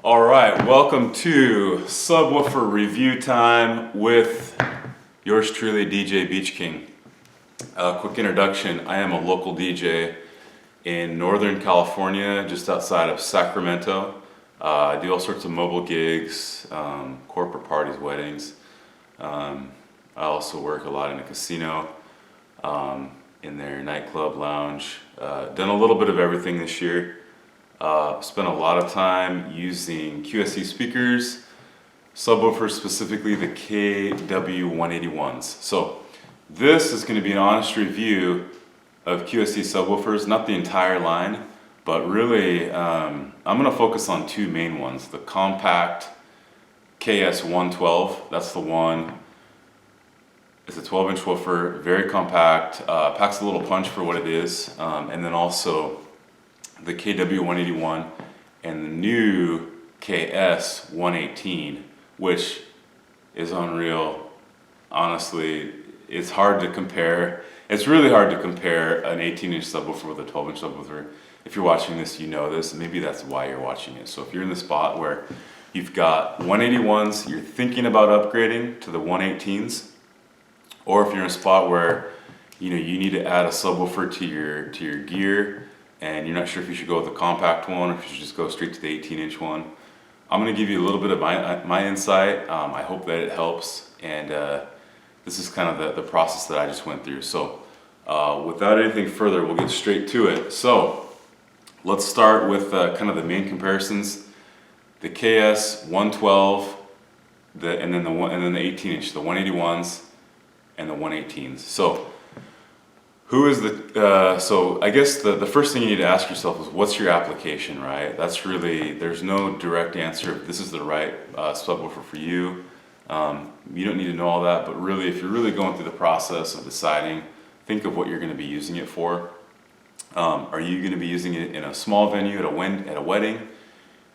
All right, welcome to Subwoofer review time with yours truly, DJ Beach King. Quick introduction, I am a local DJ in Northern California, just outside of Sacramento. I do all sorts of mobile gigs, corporate parties, weddings. I also work a lot in a casino, in their nightclub lounge. Done a little bit of everything this year. Spent a lot of time using QSC speakers, subwoofers, specifically the KW181s. So this is going to be an honest review of QSC subwoofers, not the entire line, but really I'm going to focus on two main ones. The compact KS112, that's the one. It's a 12-inch woofer, very compact, packs a little punch for what it is, and then also the KW181 and the new KS118, which is unreal. Honestly, it's hard to compare. It's really hard to compare an 18-inch subwoofer with a 12-inch subwoofer. If you're watching this, you know this, and maybe that's why you're watching it. So if you're in the spot where you've got 181s, you're thinking about upgrading to the 118s, or if you're in a spot where you need to add a subwoofer to your gear, and you're not sure if you should go with the compact one or if you should just go straight to the 18-inch one, I'm going to give you a little bit of my insight. I hope that it helps, and this is kind of the process that I just went through. So without anything further, we'll get straight to it. So let's start with kind of the main comparisons. The KS112, and then the 18-inch, the 181s and the 118s. So who is so I guess the first thing you need to ask yourself is, what's your application, right? That's really, there's no direct answer. This is the right subwoofer for you. You don't need to know all that, but really, if you're really going through the process of deciding, think of what you're going to be using it for. Are you going to be using it in a small venue at a wedding,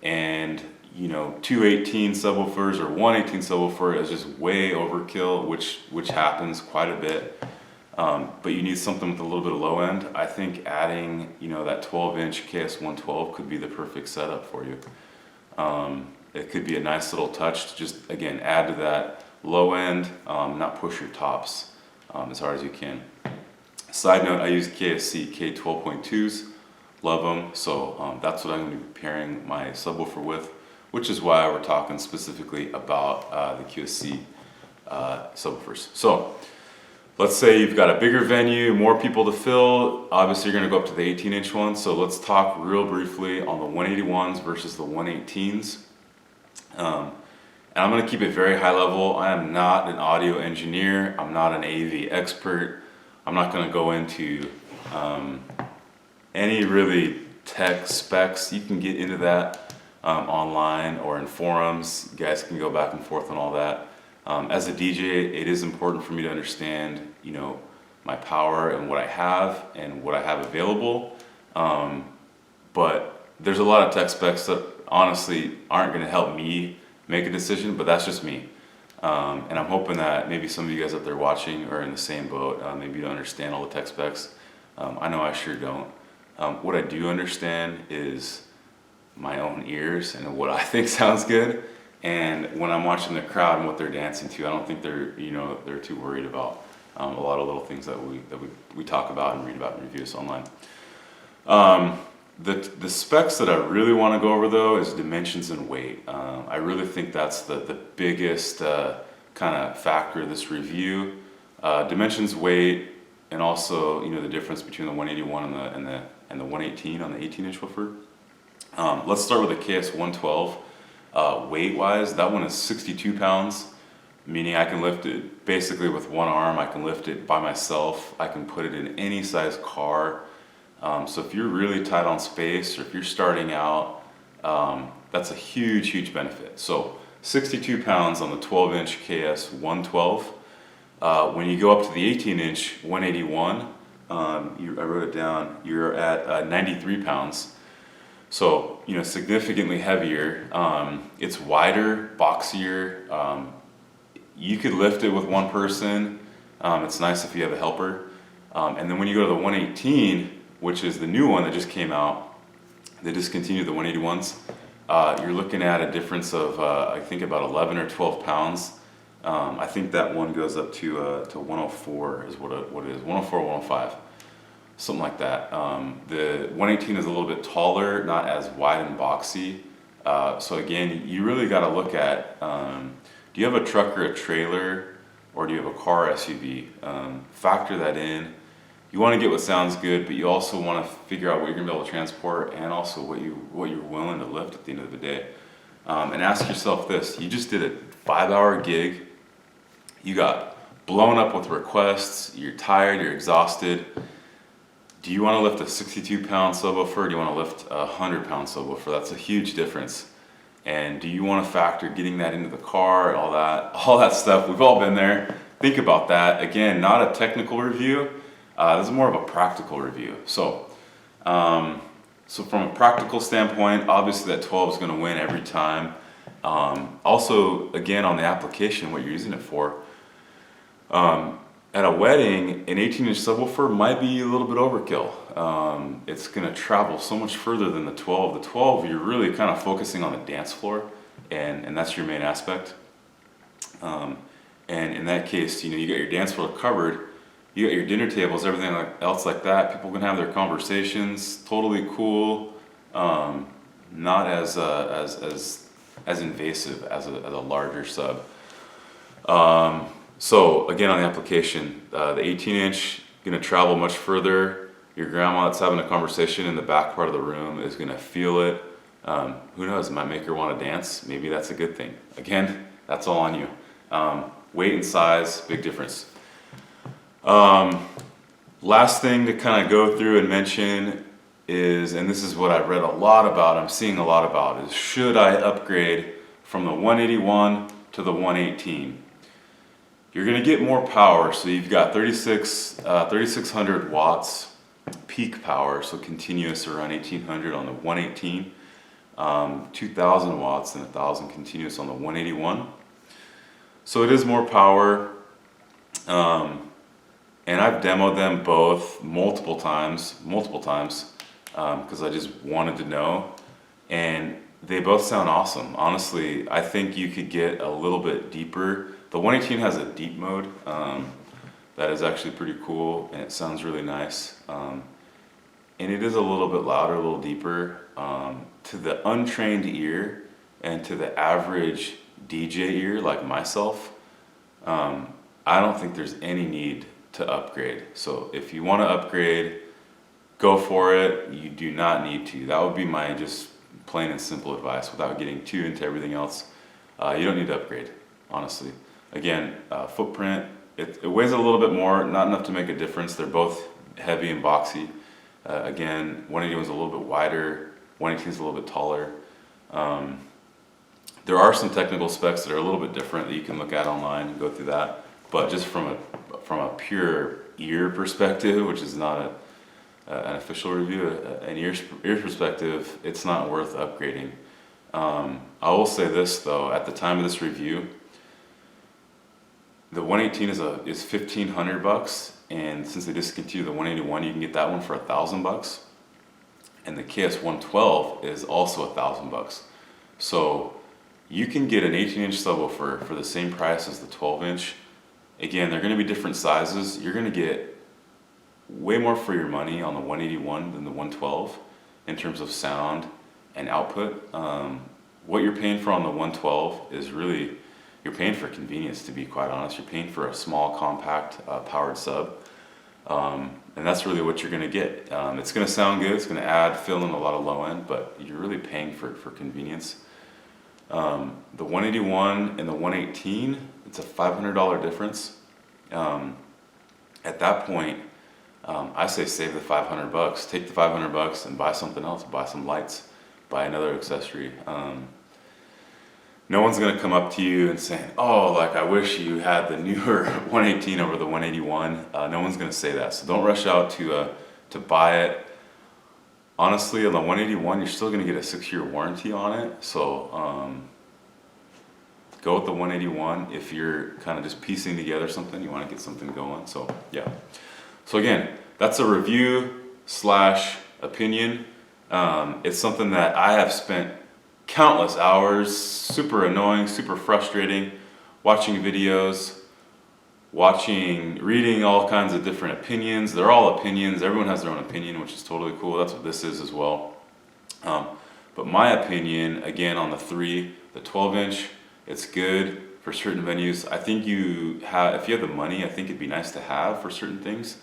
and 218 subwoofers or 118 subwoofer is just way overkill, which happens quite a bit. But you need something with a little bit of low end. I think adding, that 12-inch KS112 could be the perfect setup for you. It could be a nice little touch to just, again, add to that low end, not push your tops as hard as you can. Side note, I use KSC K12.2s, love them. So that's what I'm going to be pairing my subwoofer with, which is why we're talking specifically about the QSC subwoofers. So let's say you've got a bigger venue, more people to fill. Obviously, you're going to go up to the 18-inch one. So let's talk real briefly on the 181s versus the 118s. And I'm going to keep it very high level. I am not an audio engineer. I'm not an AV expert. I'm not going to go into any really tech specs. You can get into that online or in forums. You guys can go back and forth on all that. As a DJ, it is important for me to understand, my power and what I have available. But there's a lot of tech specs that honestly aren't going to help me make a decision, but that's just me. And I'm hoping that maybe some of you guys out there watching are in the same boat. Maybe you don't understand all the tech specs. I know I sure don't. What I do understand is my own ears and what I think sounds good. And when I'm watching the crowd and what they're dancing to, I don't think they're too worried about a lot of little things that we talk about and read about and reviews online. The specs that I really want to go over, though, is dimensions and weight. I really think that's the biggest kind of factor of this review. Dimensions, weight, and also the difference between the 181 and the 118 on the 18-inch woofer. Let's start with the KS112. Weight-wise, that one is 62 pounds, meaning I can lift it basically with one arm. I can lift it by myself. I can put it in any size car. So if you're really tight on space, or if you're starting out, that's a huge benefit. So 62 pounds on the 12-inch KS112. When you go up to the 18-inch 181, I wrote it down, you're at 93 pounds. So, significantly heavier. It's wider, boxier. You could lift it with one person. It's nice if you have a helper. And then when you go to the 118, which is the new one that just came out, they discontinued the 181s. you're looking at a difference of I think about 11 or 12 pounds. I think that one goes up to 104 is what it is, 104, 105, something like that. The 118 is a little bit taller, not as wide and boxy. So again, you really got to look at, do you have a truck or a trailer, or do you have a car or SUV? Factor that in. You want to get what sounds good, but you also want to figure out what you're going to be able to transport, and also what you're willing to lift at the end of the day. And ask yourself this: you just did a 5-hour gig. You got blown up with requests. You're tired. You're exhausted. Do you want to lift a 62-pound subwoofer? Or do you want to lift a 100-pound subwoofer? That's a huge difference. And do you want to factor getting that into the car and all that stuff? We've all been there. Think about that. Again, not a technical review. This is more of a practical review. So from a practical standpoint, obviously that 12 is going to win every time. Also, again, on the application, what you're using it for. At a wedding, an 18-inch subwoofer might be a little bit overkill. It's going to travel so much further than the 12. The 12, you're really kind of focusing on the dance floor, and that's your main aspect. And in that case, you got your dance floor covered. You got your dinner tables, everything else like that. People can have their conversations, totally cool. Not as invasive as a larger sub. So again, on the application, the 18-inch gonna travel much further. Your grandma that's having a conversation in the back part of the room is gonna feel it. Who knows? Might make her want to dance. Maybe that's a good thing. Again, that's all on you. Weight and size, big difference. Last thing to kind of go through and mention is, and this is what I've read a lot about, I'm seeing a lot about, is should I upgrade from the 181 to the 118? You're going to get more power, so you've got 3,600 watts peak power, so continuous around 1,800 on the 118, 2,000 watts and 1,000 continuous on the 181. So it is more power. And I've demoed them both multiple times, because I just wanted to know, and they both sound awesome. Honestly, I think you could get a little bit deeper. The 118 has a deep mode that is actually pretty cool, and it sounds really nice. And it is a little bit louder, a little deeper. To the untrained ear and to the average DJ ear like myself, I don't think there's any need to upgrade. So if you want to upgrade, go for it. You do not need to. That would be my just plain and simple advice without getting too into everything else. You don't need to upgrade, honestly. Again, footprint, it weighs a little bit more, not enough to make a difference. They're both heavy and boxy. Again, 181 is a little bit wider, 118 is a little bit taller. There are some technical specs that are a little bit different that you can look at online and go through that. But just from a pure ear perspective, which is not an official review, an ear perspective, it's not worth upgrading. I will say this though, at the time of this review, the 118 is $1,500, and since they discontinued the 181, you can get that one for $1,000, and the KS112 is also $1,000. So you can get an 18-inch subwoofer for the same price as the 12-inch. Again, they're going to be different sizes. You're going to get way more for your money on the 181 than the 112 in terms of sound and output. What you're paying for on the 112 is really, you're paying for convenience, to be quite honest. You're paying for a small, compact, powered sub. And that's really what you're going to get. It's going to sound good. It's going to fill in a lot of low end, but you're really paying for convenience. The 181 and the 118, it's a $500 difference. At that point, I say save the $500. Take the $500 and buy something else. Buy some lights. Buy another accessory. No one's gonna come up to you and saying, "Oh, like I wish you had the newer 118 over the 181." No one's gonna say that. So don't rush out to buy it. Honestly, on the 181, you're still gonna get a 6-year warranty on it. So go with the 181 if you're kind of just piecing together something, you want to get something going. So yeah. So again, that's a review / opinion. It's something that I have spent countless hours, super annoying, super frustrating, watching videos, reading all kinds of different opinions. They're all opinions. Everyone has their own opinion, which is totally cool. That's what this is as well. But my opinion, again, on the 12-inch, it's good for certain venues. I think if you have the money, I think it'd be nice to have for certain things.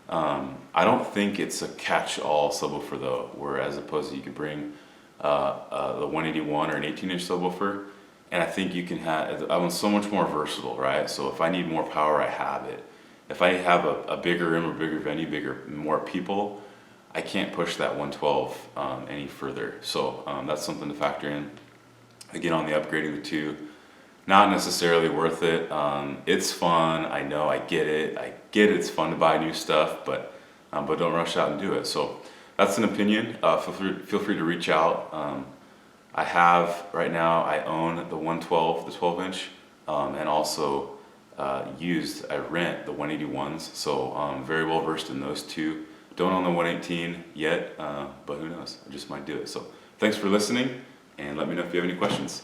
I don't think it's a catch-all subwoofer though, where as opposed to you could bring the 181 or an 18-inch subwoofer, and I think you can have, I'm so much more versatile, right? So if I need more power, I have it. If I have a bigger room or bigger venue, more people, I can't push that 112 any further. So that's something to factor in. Again, on the upgrading the two, not necessarily worth it. It's fun. I know. I get it. It's fun to buy new stuff, but don't rush out and do it. So that's an opinion. Feel free to reach out. I have right now. I own the 112, the 12-inch, and also I rent the 181s. So I'm very well versed in those two. Don't own the 118 yet, but who knows? I just might do it. So thanks for listening, and let me know if you have any questions.